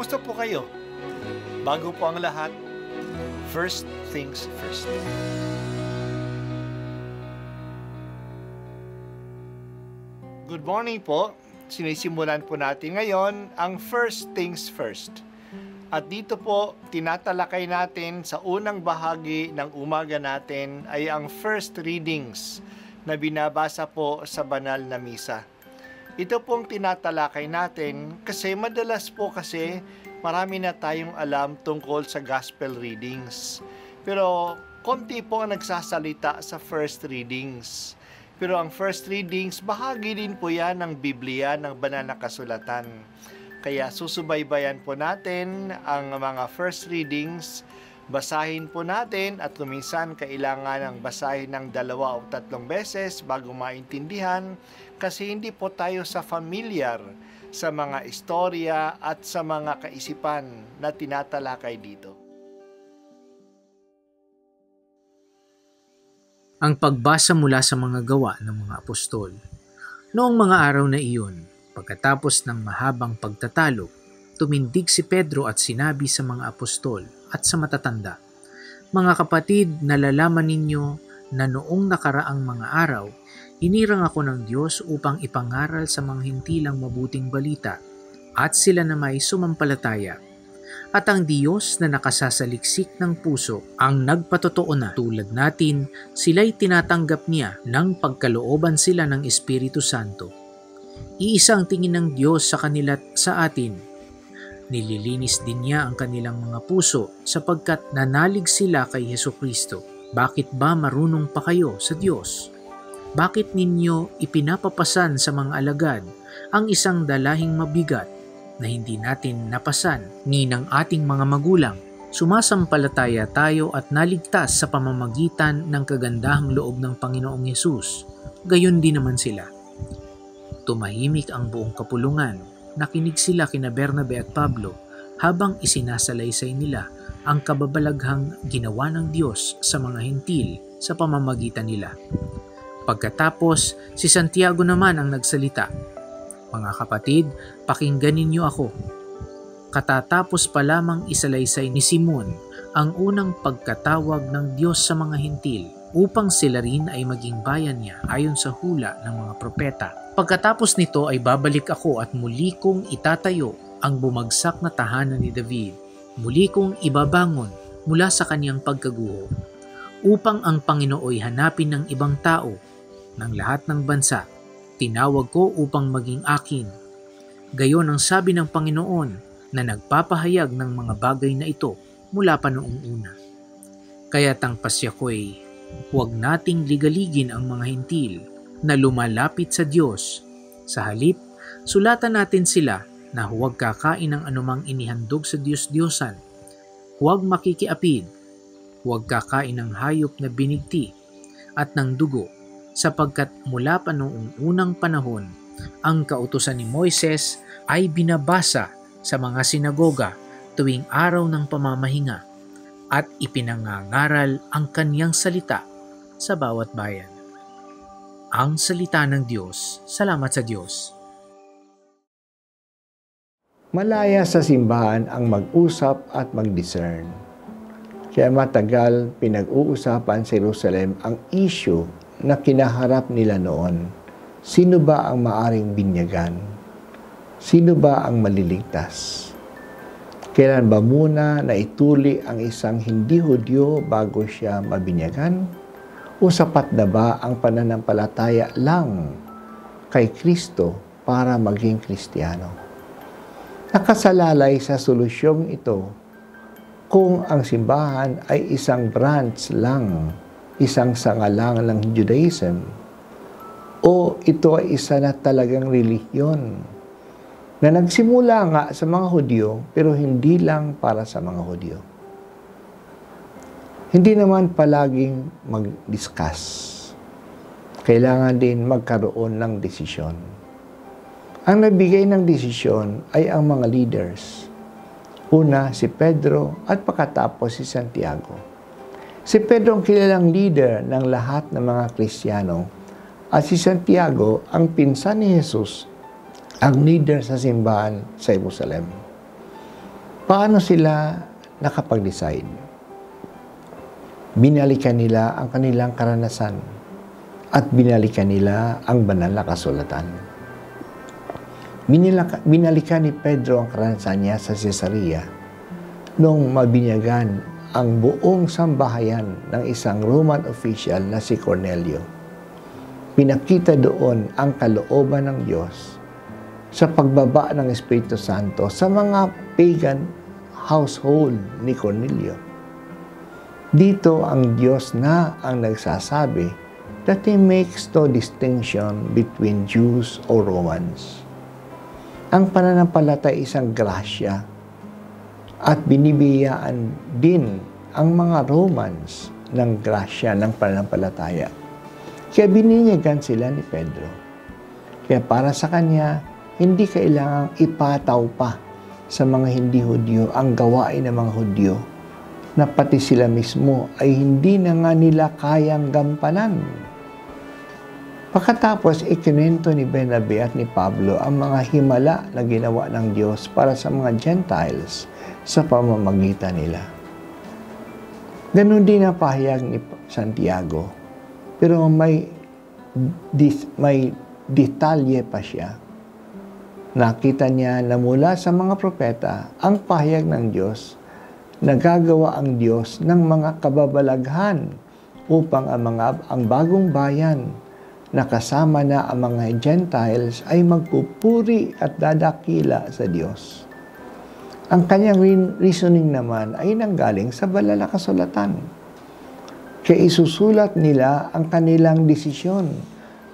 Kumusta po kayo? Bago po ang lahat, first things first. Good morning po. Sinisimulan po natin ngayon ang first things first. At dito po, tinatalakay natin sa unang bahagi ng umaga natin ay ang first readings na binabasa po sa banal na misa. Ito pong tinatalakay natin kasi madalas po marami na tayong alam tungkol sa gospel readings. Pero konti po ang nagsasalita sa first readings. Pero ang first readings, bahagi din po yan ng Biblia, ng banal na kasulatan. Kaya susubaybayan po natin ang mga first readings, basahin po natin at kuminsan kailangan ng basahin ng 2 o 3 beses bago maintindihan kasi hindi po tayo familiar sa mga istorya at sa mga kaisipan na tinatalakay dito. Ang pagbasa mula sa mga gawa ng mga apostol. Noong mga araw na iyon, pagkatapos ng mahabang pagtatalo, tumindig si Pedro at sinabi sa mga apostol at sa matatanda, "Mga kapatid, nalalaman ninyo na noong nakaraang mga araw, inirang ako ng Diyos upang ipangaral sa mga hintilang mabuting balita at sila na may sumampalataya. At ang Diyos na nakasasaliksik ng puso ang nagpatotoo na tulad natin, sila'y tinatanggap niya ng pagkalooban sila ng Espiritu Santo. Iisang tingin ng Diyos sa kanila at sa atin. Nililinis din niya ang kanilang mga puso sapagkat nanalig sila kay Hesukristo. Bakit ba marunong pa kayo sa Diyos? Bakit ninyo ipinapapasan sa mga alagad ang isang dalahing mabigat na hindi natin napasan ni ng ating mga magulang? Sumasampalataya tayo at naligtas sa pamamagitan ng kagandahang loob ng Panginoong Yesus. Gayon din naman sila." Tumahimik ang buong kapulungan. Nakinig sila kina Bernabe at Pablo habang isinasalaysay nila ang kababalaghang ginawa ng Diyos sa mga hentil sa pamamagitan nila. Pagkatapos, si Santiago naman ang nagsalita, "Mga kapatid, pakinggan ninyo ako. Katatapos pa lamang isalaysay ni Simon ang unang pagkatawag ng Diyos sa mga hintil upang sila rin ay maging bayan niya ayon sa hula ng mga propeta. Pagkatapos nito ay babalik ako at muli kong itatayo ang bumagsak na tahanan ni David. Muli kong ibabangon mula sa kanyang pagkaguho upang ang Panginooy hanapin ng ibang tao ng lahat ng bansa. Tinawag ko upang maging akin. Gayon ang sabi ng Panginoon na nagpapahayag ng mga bagay na ito mula pa noong una. Kaya't ang pasya ko'y huwag nating ligaligin ang mga hintil na lumalapit sa Diyos. Sa halip, sulatan natin sila na huwag kakain ng anumang inihandog sa Diyos-Diyosan, huwag makikiapid, huwag kakain ng hayop na binigti at ng dugo, sapagkat mula pa noong unang panahon, ang kautusan ni Moises ay binabasa sa mga sinagoga tuwing araw ng pamamahinga at ipinangangaral ang kaniyang salita sa bawat bayan." Ang salita ng Diyos. Salamat sa Diyos. Malaya sa simbahan ang mag-usap at mag-discern. Kaya matagal pinag-uusapan sa Jerusalem ang issue na kinaharap nila noon. Sino ba ang maaring binyagan? Sino ba ang maliligtas? Kailan ba muna na ituli ang isang hindi Hudyo bago siya mabinyagan? O sapat na ba ang pananampalataya lang kay Kristo para maging Kristiyano? Nakasalalay sa solusyong ito kung ang simbahan ay isang branch lang, isang sangalang ng Judaism, o ito ay isa na talagang relihiyon na nagsimula nga sa mga Hudyo pero hindi lang para sa mga Hudyo. Hindi naman palaging mag-discuss. Kailangan din magkaroon ng desisyon. Ang nagbigay ng desisyon ay ang mga leaders. Una, si Pedro at pagkatapos si Santiago. Si Pedro ang kilalang leader ng lahat ng mga Kristiyano at si Santiago ang pinsan ni Jesus, ang leader sa simbahan sa Jerusalem. Paano sila nakapag-decide? Binalikan nila ang kanilang karanasan at binalikan nila ang banal na kasulatan. Binalikan ni Pedro ang karanasan niya sa Cesarea nung mabinyagan ang buong sambahayan ng isang Roman official na si Cornelio. Pinakita doon ang kalooban ng Diyos sa pagbaba ng Espiritu Santo sa mga pagan household ni Cornelio. Dito ang Diyos na ang nagsasabi that He makes no distinction between Jews or Romans. Ang pananampalataya ay isang grasya at binibiyaan din ang mga Romans ng grasya ng pananampalataya. Kaya bininyagan sila ni Pedro. Kaya para sa kanya, hindi kailangang ipataw pa sa mga hindi Hudyo ang gawain ng mga Hudyo na pati sila mismo ay hindi na nga nila kayang gampanan. Pagkatapos, ikinento ni Bernabe at ni Pablo ang mga himala na ginawa ng Diyos para sa mga Gentiles sa pamamagitan nila. Ganon din ang pahayag ni Santiago, pero may detalye pa siya. Nakita niya na mula sa mga propeta ang pahayag ng Diyos na gagawa ang Diyos ng mga kababalaghan upang ang bagong bayan na kasama na ang mga Gentiles ay magpupuri at dadakila sa Diyos. Ang kanyang reasoning naman ay nanggaling sa banal na kasulatan. Kaya isusulat nila ang kanilang desisyon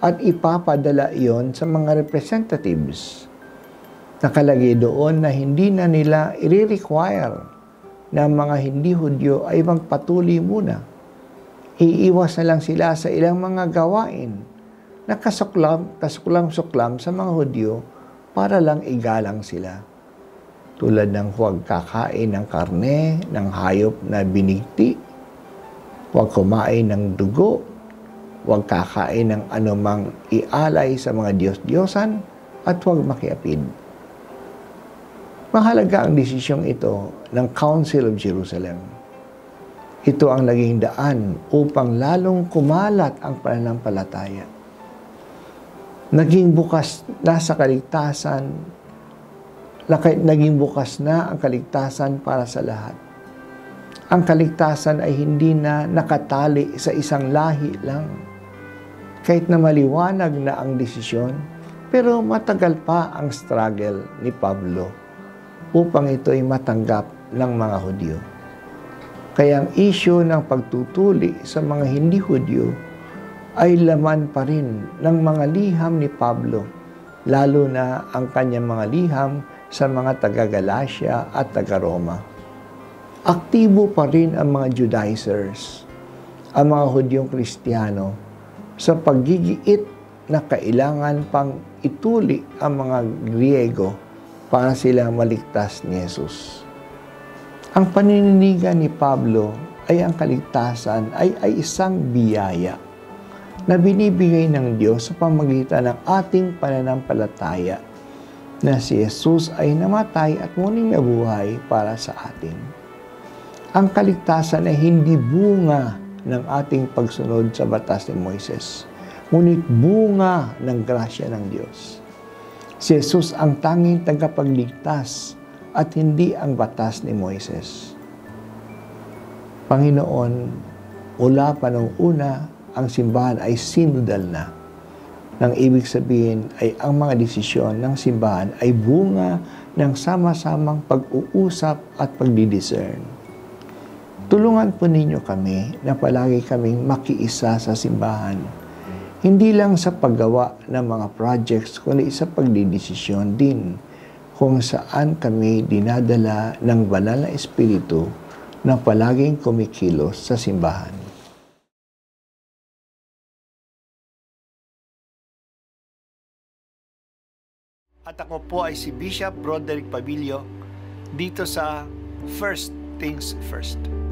at ipapadala iyon sa mga representatives. Nakalagay doon na hindi na nila i-require na mga hindi Hudyo ay magpatuloy muna. Iiwas na lang sila sa ilang mga gawain na kasuklam-suklam sa mga Hudyo para lang igalang sila. Tulad ng huwag kakain ng karne, ng hayop na binigti, huwag kumain ng dugo, huwag kakain ng anumang ialay sa mga Diyos-Diyosan, at huwag makiapid. Mahalaga ang desisyong ito ng Council of Jerusalem. Ito ang naging daan upang lalong kumalat ang pananampalataya. Naging bukas na sa kaligtasan, naging bukas na ang kaligtasan para sa lahat. Ang kaligtasan ay hindi na nakatali sa isang lahi lang. Kahit na maliwanag na ang desisyon, pero matagal pa ang struggle ni Pablo upang ito ay matanggap ng mga Hudyo. Kaya ang issue ng pagtutuli sa mga hindi Hudyo ay laman pa rin ng mga liham ni Pablo, lalo na ang kanyang mga liham sa mga taga-Galacia at taga-Roma. Aktibo pa rin ang mga Judaizers, ang mga Hudyong Kristiyano, sa paggigiit na kailangan pang ituli ang mga Griego para sila maligtas ni Jesus. Ang panininigan ni Pablo ay ang kaligtasan ay isang biyaya na binibigay ng Diyos sa pamamagitan ng ating pananampalataya na si Jesus ay namatay at muling nabuhay para sa atin. Ang kaligtasan ay hindi bunga ng ating pagsunod sa batas ni Moises, ngunit bunga ng grasya ng Diyos. Si Jesus ang tanging tagapagligtas at hindi ang batas ni Moises. Panginoon, mula pa nung una, ang simbahan ay sinodal na. Nang ibig sabihin ay ang mga desisyon ng simbahan ay bunga ng sama-samang pag-uusap at pagdidiscern. Tulungan po ninyo kami na palagi kaming makiisa sa simbahan. Hindi lang sa paggawa ng mga projects, kundi sa pagdidesisyon din kung saan kami dinadala ng banal na Espiritu na palaging kumikilos sa simbahan. At ako po ay si Bishop Broderick Pabilio dito sa First Things First.